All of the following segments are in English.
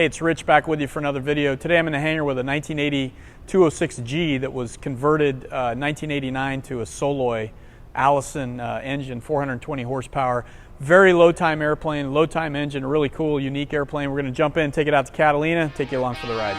Hey, it's Rich back with you for another video. Today I'm in the hangar with a 1980 206G that was converted 1989 to a Soloy Allison engine, 420 horsepower. Very low time airplane, low time engine, a really cool, unique airplane. We're going to jump in, take it out to Catalina, take you along for the ride.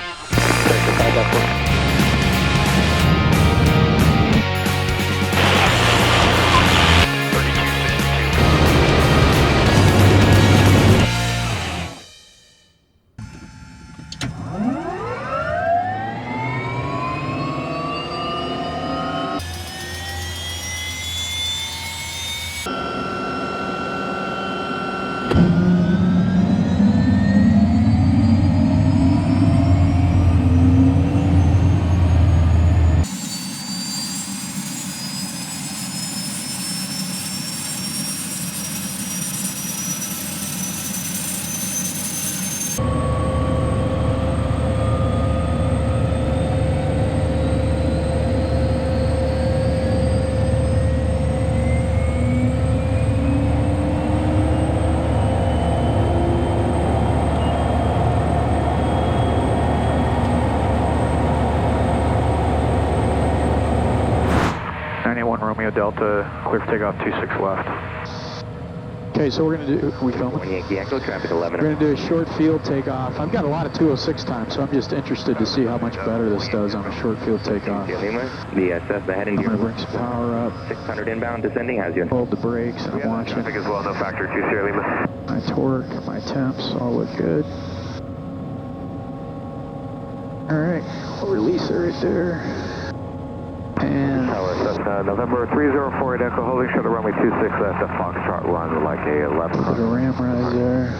Romeo Delta, clear for takeoff 26 left. Okay, so we're going to do, we filming? Yankee Echo, traffic 11. We're going to do a short field takeoff. I've got a lot of 206 time, so I'm just interested to see how much better this does on a short field takeoff. The Cessna heading I'm going to bring some power up. 600 inbound, descending, how's you? Hold the brakes, and I'm watching. Traffic as well, no factor 2 Sierra Lima. My torque, my temps, all look good. All right, we'll release it right there. And November 3048 Echo, holding short of runway 26 left, the Foxtrot run like a left. Put a ram rise there.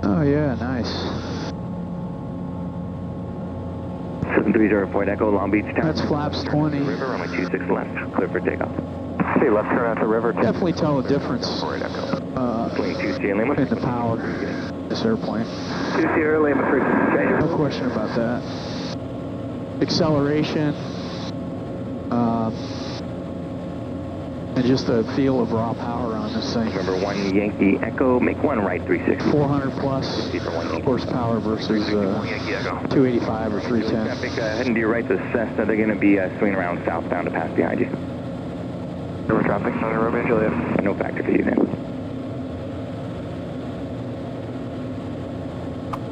Oh yeah, nice. 7304 Echo, Long Beach Town. That's flaps 20. River, runway 26 left, clear for takeoff. Okay, left turn out the river. Definitely tell the difference 22 Sierra Lima. in the power, this airplane. 2 Sierra Lima, 3. No question about that. Acceleration. And just the feel of raw power on this thing. November 1 Yankee Echo, make one right 36. 400 plus horsepower versus 285 or 310. Traffic heading to your right to Cessna. They're going to be swinging around southbound to pass behind you. River traffic, Manor, Romeo Juliet. No factor for you then.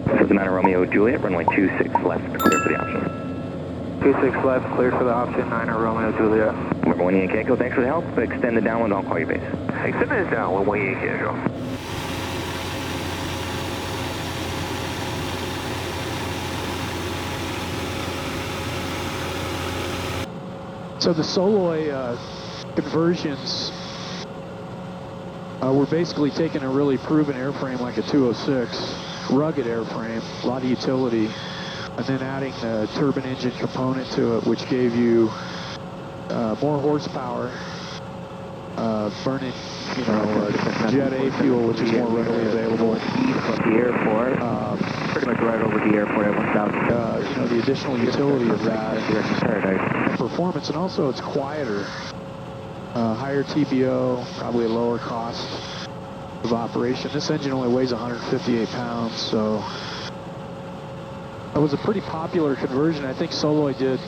This is the Manor, Romeo Juliet, runway 26 left, clear for the option. 26 left, cleared for the option, 9 Romeo Juliet. Number 1 Yankee Echo, thanks for the help. Extend the downwind, I'll call you base. Extend it down, 1 Yankee Echo. So the Soloy conversions were basically taking a really proven airframe like a 206, rugged airframe, a lot of utility, and then adding the turbine engine component to it, which gave you more horsepower, burning, Jet A fuel, which is more readily available. From the airport, pretty much right over the airport at 1,000. The additional utility of that, and performance, and also it's quieter, higher TBO, probably a lower cost of operation. This engine only weighs 158 pounds, so it was a pretty popular conversion. I think Soloy did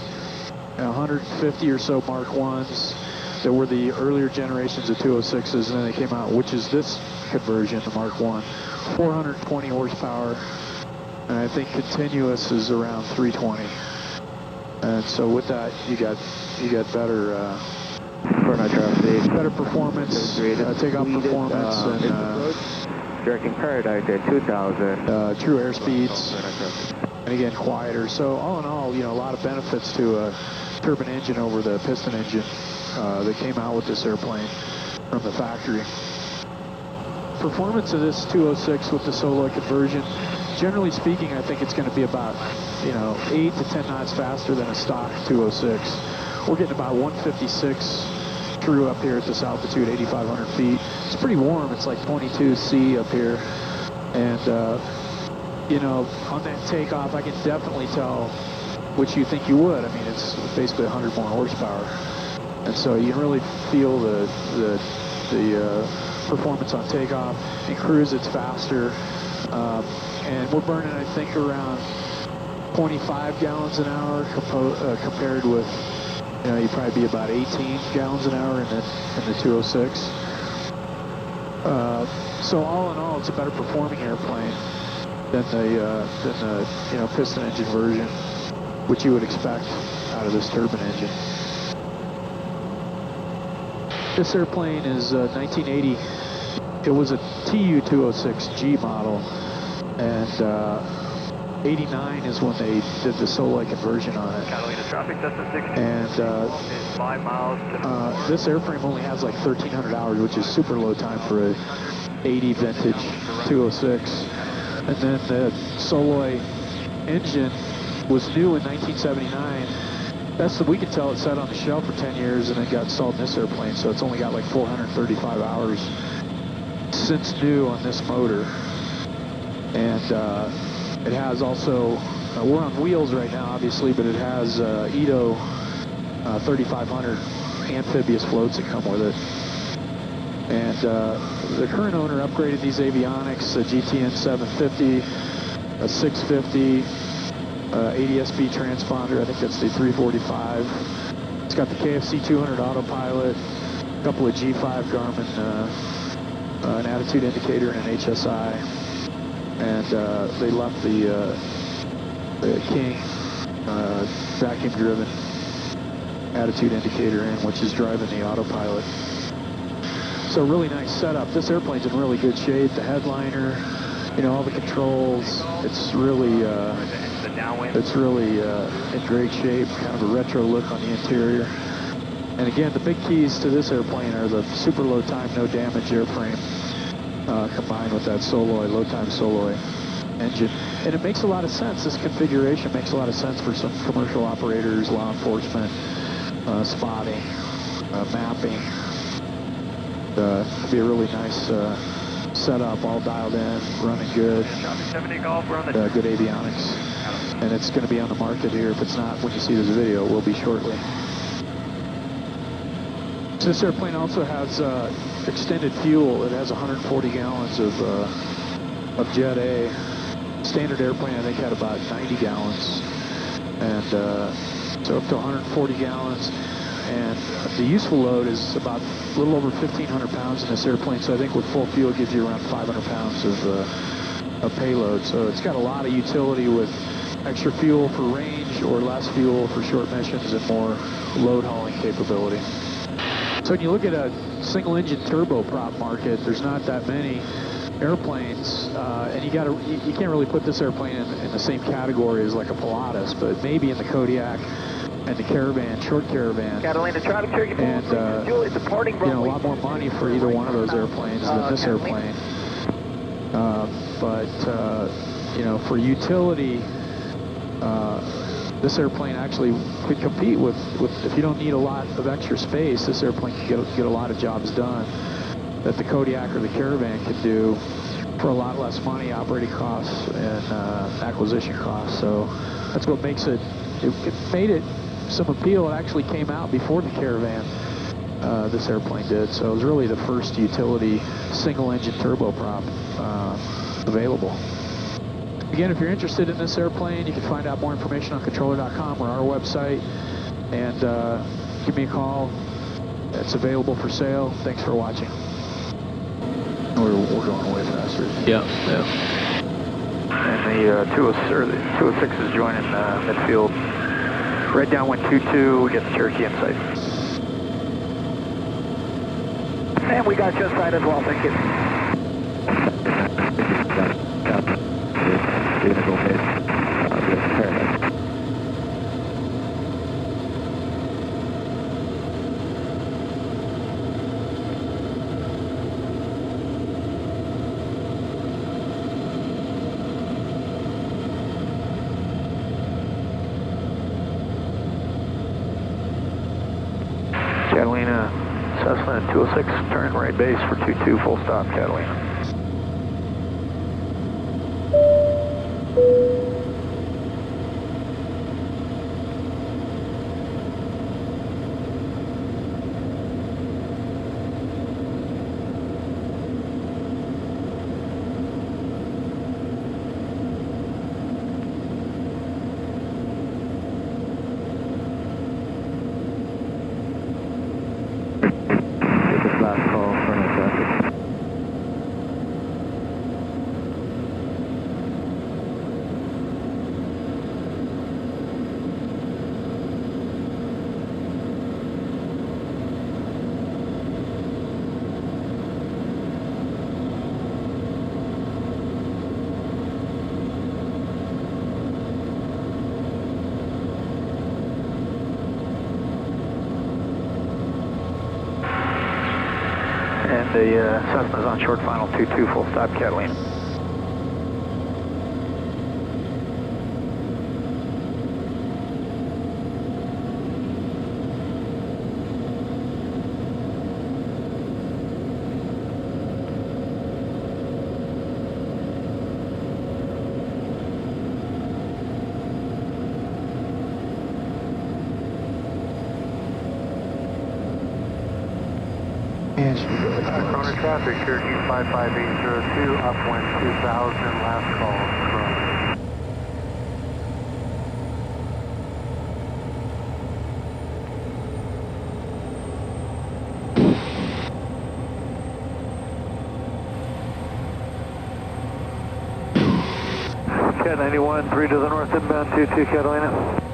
150 or so Mark 1s that were the earlier generations of 206s, and then they came out, which is this conversion, the Mark 1. 420 horsepower, and I think continuous is around 320. And so with that, you got better better performance, takeoff performance, and directing paradise at 2,000. true airspeeds. And again, quieter. So all in all, a lot of benefits to a turbine engine over the piston engine that came out with this airplane from the factory. Performance of this 206 with the Soloy conversion, generally speaking, I think it's going to be about 8 to 10 knots faster than a stock 206. We're getting about 156 true up here at this altitude, 8,500 feet. It's pretty warm. It's like 22 C up here, and on that takeoff, I can definitely tell which you think you would. I mean, it's basically 100 more horsepower, and so you can really feel the performance on takeoff. In cruise, it's faster, and we're burning, I think, around 25 gallons an hour compared with, you know, you'd probably be about 18 gallons an hour in the 206. So all in all, it's a better performing airplane than the you know, piston engine version, which you would expect out of this turbine engine. This airplane is 1980. It was a TU-206G model, and 89 is when they did the Soloy conversion on it. Catalina traffic, Cessna 60. And 5 miles to this airframe only has like 1,300 hours, which is super low time for a 80 vintage 206. And then the Soloy engine was new in 1979. Best that we can tell, it sat on the shelf for 10 years and then got installed in this airplane, so it's only got like 435 hours since new on this motor. And it has also, we're on wheels right now obviously, but it has Edo 3500 amphibious floats that come with it. And the current owner upgraded these Avionics, a GTN 750, a 650, ADS-B transponder, I think that's the 345. It's got the KFC 200 autopilot, a couple of G5 Garmin, an attitude indicator and an HSI. And they left the King vacuum-driven attitude indicator in, which is driving the autopilot. So really nice setup. This airplane's in really good shape. The headliner, you know, all the controls. It's really in great shape. Kind of a retro look on the interior. And again, the big keys to this airplane are the super low time, no damage airframe, combined with that Soloy, low time Soloy engine. And it makes a lot of sense. This configuration makes a lot of sense for some commercial operators, law enforcement, spotting, mapping. It'll be a really nice setup, all dialed in, running good. Good avionics. And it's going to be on the market here. If it's not when you see this video, it will be shortly. So this airplane also has extended fuel. It has 140 gallons of Jet A. Standard airplane, I think, had about 90 gallons. And so up to 140 gallons. And the useful load is about a little over 1,500 pounds in this airplane. So I think with full fuel, it gives you around 500 pounds of payload. So it's got a lot of utility with extra fuel for range or less fuel for short missions and more load hauling capability. So when you look at a single engine turboprop market, there's not that many airplanes, and you can't really put this airplane in the same category as like a Pilatus, but maybe in the Kodiak and the Caravan, short Caravan. Catalina traffic, and you know, a lot more money for either one of those airplanes than this airplane. But you know, for utility, this airplane actually could compete with if you don't need a lot of extra space, this airplane can get a lot of jobs done that the Kodiak or the Caravan could do for a lot less money, operating costs and acquisition costs. So that's what makes it made it some appeal. It actually came out before the Caravan, this airplane did. So it was really the first utility single engine turboprop available. Again, if you're interested in this airplane, you can find out more information on controller.com or our website, and give me a call. It's available for sale. Thanks for watching. We're going way faster. Yeah. And the 206 is joining midfield. Red downwind 22, we get the Cherokee in sight. And we got you inside as well, thank you. Catalina, Cessna 206, turn right base for 22, full stop, Catalina. the Cessna's on short final 22, full stop Catalina. Corner traffic, Cherokee 55802, upwind 2000, last call. Cat 91, 3 to the north, inbound 22 Catalina.